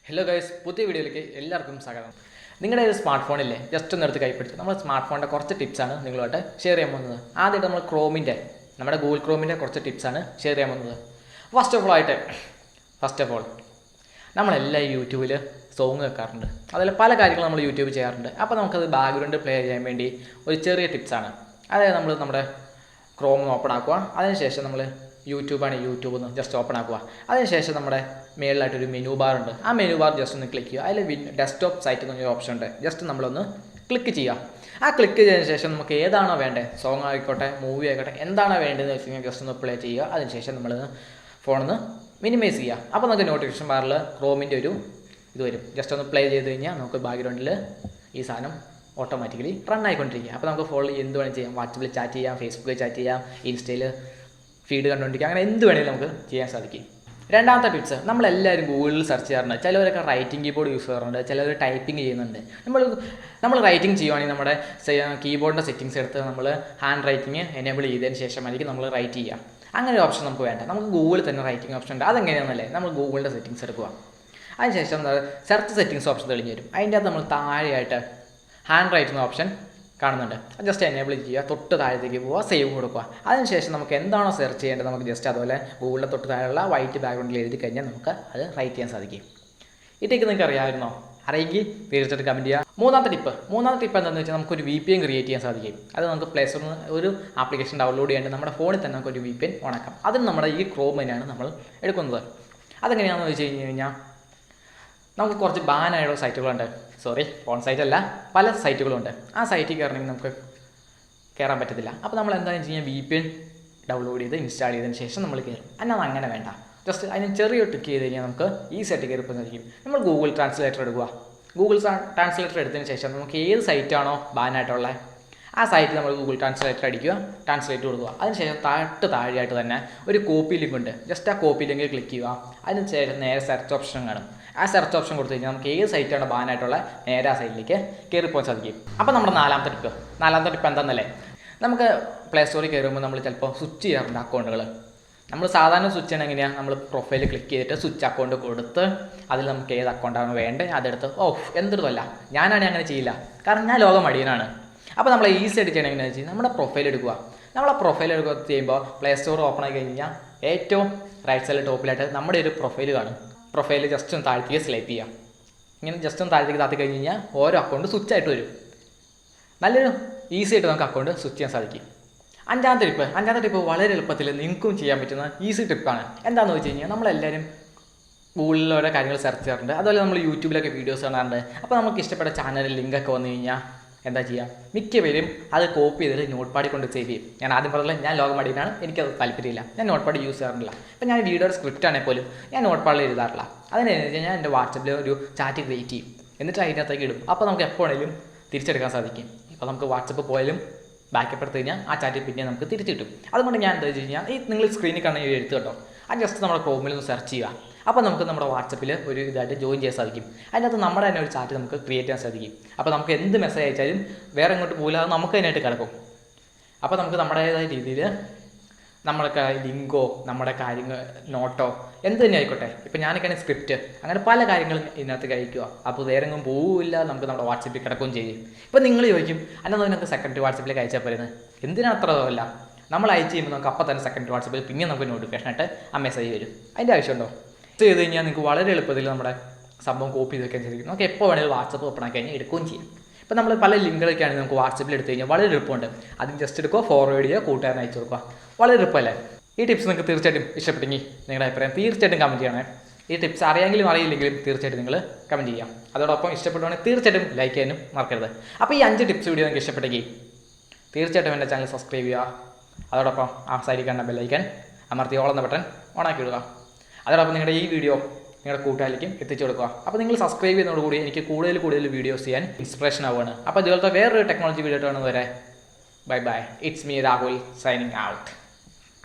Hello guys, പുതിയ വീഡിയോയിലേക്ക് എല്ലാവർക്കും സ്വാഗതം. നിങ്ങളുടെ ഒരു സ്മാർട്ട് ഫോണില്ലേ ജസ്റ്റ് ഒന്ന് എടുത്ത് കൈപ്പിടിച്ച് നമ്മൾ സ്മാർട്ട് ഫോണിൻ്റെ കുറച്ച് ടിപ്സാണ് നിങ്ങളുമായിട്ട് ഷെയർ ചെയ്യാൻ പോകുന്നത്. ആദ്യമായിട്ട് നമ്മൾ നമ്മുടെ ഗൂഗിൾ ക്രോമിൻ്റെ കുറച്ച് ടിപ്സാണ് ഷെയർ ചെയ്യാൻ പോകുന്നത്. ഫസ്റ്റ് ഓഫ് ഓൾ നമ്മളെല്ലാം യൂട്യൂബിൽ സോങ് വെക്കാറുണ്ട്, അതുപോലെ പല കാര്യങ്ങളും നമ്മൾ യൂട്യൂബ് ചെയ്യാറുണ്ട്. അപ്പോൾ നമുക്കത് ബാക്ക്ഗ്രൗണ്ട് പ്ലേ ചെയ്യാൻ വേണ്ടി ഒരു ചെറിയ ടിപ്സാണ്. അതായത് നമ്മൾ നമ്മുടെ ക്രോം ഓപ്പൺ ആക്കുക, അതിനുശേഷം നമ്മൾ യൂട്യൂബ് ഒന്ന് ജസ്റ്റ് ഓപ്പൺ ആക്കുക. അതിനുശേഷം നമ്മുടെ മേളിലായിട്ടൊരു മെനു ബാർ ഉണ്ട്. ആ മെനു ബാർ ജസ്റ്റ് ഒന്ന് ക്ലിക്ക് ചെയ്യുക. അതിൽ ഡെസ്ക്ടോപ്പ് സൈറ്റ് എന്നൊരു ഓപ്ഷൻ ഉണ്ട്. ജസ്റ്റ് നമ്മളൊന്ന് ക്ലിക്ക് ചെയ്യുക. ആ ക്ലിക്ക് ചെയ്തതിന് ശേഷം നമുക്ക് ഏതാണോ വേണ്ടത്, സോങ് ആയിക്കോട്ടെ മൂവി ആയിക്കോട്ടെ, എന്താണോ വേണ്ടതെന്ന് വെച്ച് കഴിഞ്ഞാൽ ജസ്റ്റ് ഒന്ന് പ്ലേ ചെയ്യുക. അതിനുശേഷം നമ്മൾ ഫോണിൽ മിനിമൈസ് ചെയ്യുക. അപ്പോൾ നമുക്ക് നോട്ടിഫിക്കേഷൻ ബാറിൽ ക്രോമിൻ്റെ ഒരു ഇത് വരും. ജസ്റ്റ് ഒന്ന് പ്ലേ ചെയ്ത് കഴിഞ്ഞാൽ നമുക്ക് ബാക്ക്ഗ്രൗണ്ടിൽ ഈ സാധനം ഓട്ടോമാറ്റിക്കലി റൺ ആയിക്കൊണ്ടിരിക്കുക. അപ്പോൾ നമുക്ക് ഫോണിൽ എന്ത് വേണമെങ്കിലും ചെയ്യാം. വാട്സപ്പിൽ ചാറ്റ് ചെയ്യാം, ഫേസ്ബുക്കിൽ ചാറ്റ് ചെയ്യാം, ഇൻസ്റ്റയിൽ ഫീഡ് കണ്ടുകൊണ്ടിരിക്കുക, അങ്ങനെ എന്ത് വേണമെങ്കിലും നമുക്ക് ചെയ്യാൻ സാധിക്കും. രണ്ടാമത്തെ ടിപ്സ്, നമ്മളെല്ലാവരും ഗൂഗിളിൽ സെർച്ച് ചെയ്യാറുണ്ട്. ചിലവരൊക്കെ റൈറ്റിംഗ് കീബോർഡ് യൂസ് ചെയ്യാറുണ്ട്, ചിലവർ ടൈപ്പിംഗ് ചെയ്യുന്നുണ്ട്. നമ്മൾ റൈറ്റിംഗ് ചെയ്യുവാണെങ്കിൽ നമ്മുടെ കീബോർഡിൻ്റെ സെറ്റിങ്സ് എടുത്ത് നമ്മൾ ഹാൻഡ് റൈറ്റിംഗ് എനേബിൾ ചെയ്തതിന് ശേഷമായിരിക്കും നമ്മൾ റൈറ്റ് ചെയ്യുക. അങ്ങനെ ഒരു ഓപ്ഷൻ നമുക്ക് വേണ്ട. നമുക്ക് ഗൂഗിളിൽ തന്നെ റൈറ്റിംഗ് ഓപ്ഷൻ ഉണ്ട്. അതെങ്ങനെയാണെന്നല്ലേ, നമ്മൾ ഗൂഗിളിൻ്റെ സെറ്റിങ്സ് എടുക്കുക. അതിനുശേഷം സെർച്ച് സെറ്റിങ്സ് ഓപ്ഷൻ തെളിഞ്ഞ് വരും. അതിൻ്റെ അകത്ത് നമ്മൾ താഴെയായിട്ട് ഹാൻഡ് റൈറ്റിംഗ് ഓപ്ഷൻ കാണുന്നുണ്ട്. ജസ്റ്റ് എനേബിൾ ചെയ്യുക, തൊട്ട് താഴത്തേക്ക് പോവുക, സേവ് കൊടുക്കുക. അതിനുശേഷം നമുക്ക് എന്താണോ സെർച്ച് ചെയ്യേണ്ടത് നമുക്ക് ജസ്റ്റ് അതുപോലെ ഗൂഗിളിൻ്റെ തൊട്ട് താഴെയുള്ള വൈറ്റ് ബാക്ക്ഗ്രൗണ്ടിൽ എഴുതി കഴിഞ്ഞാൽ നമുക്ക് അത് റൈറ്റ് ചെയ്യാൻ സാധിക്കും. ഇതൊക്കെ നിങ്ങൾക്ക് അറിയാമായിരുന്നോ? അറിയെങ്കിൽ തീർച്ചയായിട്ടും കമൻറ്റ് ചെയ്യുക. മൂന്നാമത്തെ ടിപ്പ് എന്താണെന്ന് വെച്ചാൽ നമുക്കൊരു VPN ക്രിയേറ്റ് ചെയ്യാൻ സാധിക്കും. അത് നമുക്ക് പ്ലേ സ്റ്റോറിൽ നിന്ന് ഒരു ആപ്ലിക്കേഷൻ ഡൗൺലോഡ് ചെയ്യാണ്ട് നമ്മുടെ ഫോണിൽ തന്നെ നമുക്കൊരു VPN ഓണാക്കാം. അതിന് നമ്മുടെ ഈ ക്രോം തന്നെയാണ് നമ്മൾ എടുക്കുന്നത്. അതെങ്ങനെയാണെന്ന് വെച്ച് കഴിഞ്ഞാൽ നമുക്ക് കുറച്ച് ബാനായുള്ള സൈറ്റുകളുണ്ട്. ഫോൺ സൈറ്റ് അല്ല, പല സൈറ്റുകളുണ്ട്. ആ സൈറ്റിൽ കയറണമെങ്കിൽ നമുക്ക് കയറാൻ പറ്റത്തില്ല. അപ്പോൾ നമ്മൾ എന്താണെന്ന് വെച്ച് കഴിഞ്ഞാൽ VPN ഡൗൺലോഡ് ചെയ്ത് ഇൻസ്റ്റാൾ ചെയ്തതിന് ശേഷം നമ്മൾ കയറും. എന്നാൽ അങ്ങനെ വേണ്ട, ജസ്റ്റ് അതിന് ചെറിയ ട്രിക്ക് ചെയ്ത് കഴിഞ്ഞാൽ നമുക്ക് ഈ സൈറ്റ് കയറിപ്പോൾ സാധിക്കും. നമ്മൾ ഗൂഗിൾ ട്രാൻസ്ലേറ്റർ എടുക്കുക. ഗൂഗിൾ ട്രാൻസ്ലേറ്റർ എടുത്തതിന് ശേഷം നമുക്ക് ഏത് സൈറ്റാണോ ബാനായിട്ടുള്ളത് ആ സൈറ്റിൽ നമ്മൾ ഗൂഗിൾ ട്രാൻസ്ലേറ്റർ അടിക്കുക, ട്രാൻസ്ലേറ്റ് കൊടുക്കുക. അതിനുശേഷം താഴെയായിട്ട് തന്നെ ഒരു കോപ്പി ലിങ്ക് ഉണ്ട്. ജസ്റ്റ് ആ കോപ്പി ലിങ്കിൽ ക്ലിക്ക് ചെയ്യുക. അതിനുശേഷം നേരെ സെർച്ച് ഓപ്ഷൻ കാണും. ആ സെർച്ച് ഓപ്ഷൻ കൊടുത്തു കഴിഞ്ഞാൽ നമുക്ക് ഏത് സൈറ്റാണ് ബാനായിട്ടുള്ള നേരെ ആ സൈറ്റിലേക്ക് കയറിപ്പോകാൻ സാധിക്കും. അപ്പോൾ നമ്മുടെ നാലാമത്തെ ടിപ്പ് എന്താണെന്നല്ലേ, നമുക്ക് പ്ലേ സ്റ്റോറിൽ കയറുമ്പോൾ നമ്മൾ ചിലപ്പോൾ സ്വിച്ച് ചെയ്യാറുണ്ട് അക്കൗണ്ടുകൾ. നമ്മൾ സാധാരണ സ്വിച്ച് ചെയ്യണം എങ്ങനെയാണ്, നമ്മൾ പ്രൊഫൈൽ ക്ലിക്ക് ചെയ്തിട്ട് സ്വിച്ച് അക്കൗണ്ട് കൊടുത്ത് അതിൽ നമുക്ക് ഏത് അക്കൗണ്ടാണ് വേണ്ടത് അതെടുത്ത് എന്തൊരുമല്ല. ഞാനാണെങ്കിൽ അങ്ങനെ ചെയ്യില്ല, കാരണം ഞാൻ ലോകം മടിയനാണ്. അപ്പോൾ നമ്മൾ ഈസി ആയിട്ട് ചെയ്യണം എങ്ങനെയാണെന്ന് വെച്ചാൽ നമ്മുടെ പ്രൊഫൈൽ എടുക്കുക. നമ്മളെ പ്രൊഫൈൽ എടുക്കുക ചെയ്യുമ്പോൾ പ്ലേ സ്റ്റോർ ഓപ്പൺ ആയി കഴിഞ്ഞാൽ ഏറ്റവും റൈറ്റ് സൈഡിൽ ടോപ്പിലായിട്ട് നമ്മുടെ ഒരു പ്രൊഫൈൽ കാണും. പ്രൊഫൈൽ ജസ്റ്റ് ഒന്ന് താഴ്ത്തേക്ക് സ്ലൈപ്പ് ചെയ്യാം. ഇങ്ങനെ ജസ്റ്റ് ഒന്ന് താഴ്ത്തേക്ക് താത്തി കഴിഞ്ഞ് കഴിഞ്ഞാൽ ഓരോ അക്കൗണ്ട് സ്വിച്ച് ആയിട്ട് വരും. നല്ലൊരു ഈസി ആയിട്ട് നമുക്ക് അക്കൗണ്ട് സ്വിച്ച് ചെയ്യാൻ സാധിക്കും. അഞ്ചാമത്തെ ടിപ്പ് വളരെ എളുപ്പത്തിൽ നിങ്ങൾക്കും ചെയ്യാൻ പറ്റുന്ന ഈസി ടിപ്പാണ്. എന്താണെന്ന് വെച്ച് കഴിഞ്ഞാൽ നമ്മളെല്ലാവരും ഗൂഗിളിൽ ഓരോ കാര്യങ്ങൾ സെർച്ച് ചെയ്യാറുണ്ട്, അതുപോലെ നമ്മൾ യൂട്യൂബിലൊക്കെ വീഡിയോസ് കാണാറുണ്ട്. അപ്പോൾ നമുക്ക് ഇഷ്ടപ്പെട്ട ചാനലിൽ ലിങ്കൊക്കെ വന്നു കഴിഞ്ഞാൽ എന്താ ചെയ്യുക, മിക്ക പേരും അത് കോപ്പി ചെയ്തിട്ട് നോട്ട് പാഡിൽ കൊണ്ട് സേവ് ചെയ്യും. ഞാൻ ആദ്യം പറഞ്ഞില്ല, ഞാൻ ലോകം മടിയിലാണ്, എനിക്കത് താല്പര്യമില്ല. ഞാൻ നോട്ട് പാഡ് യൂസ് ചെയ്യാറില്ല. ഇപ്പം ഞാൻ വീഡിയോയുടെ സ്ക്രിപ്റ്റ് ആണെങ്കിൽ പോലും ഞാൻ നോട്ട് പാഡിൽ എഴുതാറില്ല. അതിനെന്ന് ഞാൻ എൻ്റെ വാട്സപ്പിൽ ഒരു ചാറ്റ് ക്രിയേറ്റ് ചെയ്യും, എന്നിട്ട് അതിനകത്തേക്ക് ഇടും. അപ്പോൾ നമുക്ക് എപ്പോഴെങ്കിലും തിരിച്ചെടുക്കാൻ സാധിക്കും. ഇപ്പോൾ നമുക്ക് വാട്സപ്പ് പോയാലും ബാക്കപ്പ് എടുത്ത് കഴിഞ്ഞാൽ ആ ചാറ്റ് പിന്നെ നമുക്ക് തിരിച്ചു കിട്ടും. അതുകൊണ്ട് ഞാൻ എന്താ വെച്ച് കഴിഞ്ഞാൽ നിങ്ങൾ സ്ക്രീനിൽ കാണുന്ന ഈ എഴുത്ത് കേട്ടോ, അത് ജസ്റ്റ് നമ്മുടെ ക്രോമിൽ ഒന്ന് സെർച്ച് ചെയ്യുക. അപ്പോൾ നമുക്ക് നമ്മുടെ വാട്സപ്പിൽ ഒരു ഇതായിട്ട് ജോയിൻ ചെയ്യാൻ സാധിക്കും. അതിനകത്ത് നമ്മുടെ തന്നെ ഒരു ചാറ്റ് നമുക്ക് ക്രിയേറ്റ് ചെയ്യാൻ സാധിക്കും. അപ്പോൾ നമുക്ക് എന്ത് മെസ്സേജ് അയച്ചാലും വേറെ എങ്ങോട്ട് പോകില്ല, അത് നമുക്ക് തന്നെയായിട്ട് കിടക്കും. അപ്പോൾ നമുക്ക് നമ്മുടേതായ രീതിയിൽ നമ്മളൊക്കെ ലിങ്കോ നമ്മുടെ കാര്യങ്ങൾ നോട്ടോ എന്ത് തന്നെ ആയിക്കോട്ടെ, ഇപ്പോൾ ഞാനൊക്കെയാണ് സ്ക്രിപ്റ്റ്, അങ്ങനെ പല കാര്യങ്ങളും ഇതിനകത്ത് കഴിക്കുക. അപ്പോൾ വേറെ എങ്ങും പോവില്ല, നമുക്ക് നമ്മുടെ വാട്സപ്പിൽ കിടക്കുകയും ചെയ്യും. ഇപ്പോൾ നിങ്ങൾ ചോദിക്കും, അല്ലാതെ നമുക്ക് സെക്കൻഡറി വാട്സപ്പിലേക്ക് അയച്ചാൽ പോരുന്നത് എന്തിനാണ് അത്രയല്ല, നമ്മൾ അയച്ചു ചെയ്യുമ്പോൾ നമുക്ക് അപ്പോൾ തന്നെ സെക്കൻഡറി വാട്സപ്പിൽ പിന്നെ നമുക്ക് നോട്ടിഫിക്കേഷൻ ആയിട്ട് ആ മെസ്സേജ് വരും. അതിൻ്റെ ആവശ്യമുണ്ടോ? ചെയ്ത് കഴിഞ്ഞാൽ നിങ്ങൾക്ക് വളരെ എളുപ്പത്തിൽ നമ്മുടെ സംഭവം കോപ്പി ചെയ്ത് വെക്കാൻ സാധിക്കും. നമുക്ക് എപ്പോൾ വേണമെങ്കിലും വാട്സപ്പ് ഓപ്പൺ ആക്കി കഴിഞ്ഞാൽ എടുക്കുകയും ചെയ്യും. ഇപ്പോൾ നമ്മൾ പല ലിങ്കുകളൊക്കെ ആണെങ്കിൽ നമുക്ക് വാട്സപ്പിൽ എടുത്തു കഴിഞ്ഞാൽ വളരെ എളുപ്പമുണ്ട്. അതിന് ജസ്റ്റ് എടുക്കുക, ഫോർവേഡ് ചെയ്യുക, കൂട്ടുകാരനെ അയച്ചു കൊടുക്കുക, വളരെ എളുപ്പമല്ലേ. ഈ ടിപ്സ് നിങ്ങൾക്ക് തീർച്ചയായിട്ടും ഇഷ്ടപ്പെട്ടെങ്കിൽ നിങ്ങളുടെ അഭിപ്രായം തീർച്ചയായിട്ടും കമൻറ്റ് ചെയ്യണേ. ഈ ടിപ്സ് അറിയാമെങ്കിലും അറിയില്ലെങ്കിലും തീർച്ചയായിട്ടും നിങ്ങൾ കമൻറ്റ് ചെയ്യാം. അതോടൊപ്പം ഇഷ്ടപ്പെടുവാണെങ്കിൽ തീർച്ചയായിട്ടും ലൈക്ക് ചെയ്യാനും മറക്കരുത്. അപ്പോൾ ഈ 5 ടിപ്സ് വീഡിയോ നിങ്ങൾക്ക് ഇഷ്ടപ്പെട്ടെങ്കിൽ തീർച്ചയായിട്ടും എൻ്റെ ചാനൽ സബ്സ്ക്രൈബ് ചെയ്യുക. അതോടൊപ്പം ആ സൈഡിൽ കാണുന്ന ബെല്ലൈക്കൻ അമർത്തി ഓളുന്ന ബട്ടൺ ഓണാക്കി വിടുക. അതോടൊപ്പം നിങ്ങളുടെ ഈ വീഡിയോ നിങ്ങളുടെ കൂട്ടുകാരിലേക്കും എത്തിച്ചു കൊടുക്കുക. അപ്പോൾ നിങ്ങൾ സബ്സ്ക്രൈബ് ചെയ്യുന്നതോടുകൂടി എനിക്ക് കൂടുതൽ വീഡിയോസ് ചെയ്യാൻ ഇൻസ്പിറേഷൻ ആവുകയാണ്. അപ്പോൾ ഇതുപോലത്തെ വേറൊരു ടെക്നോളജി വീഡിയോ കാണുന്നതുവരെ bye. It's me Rahul signing out.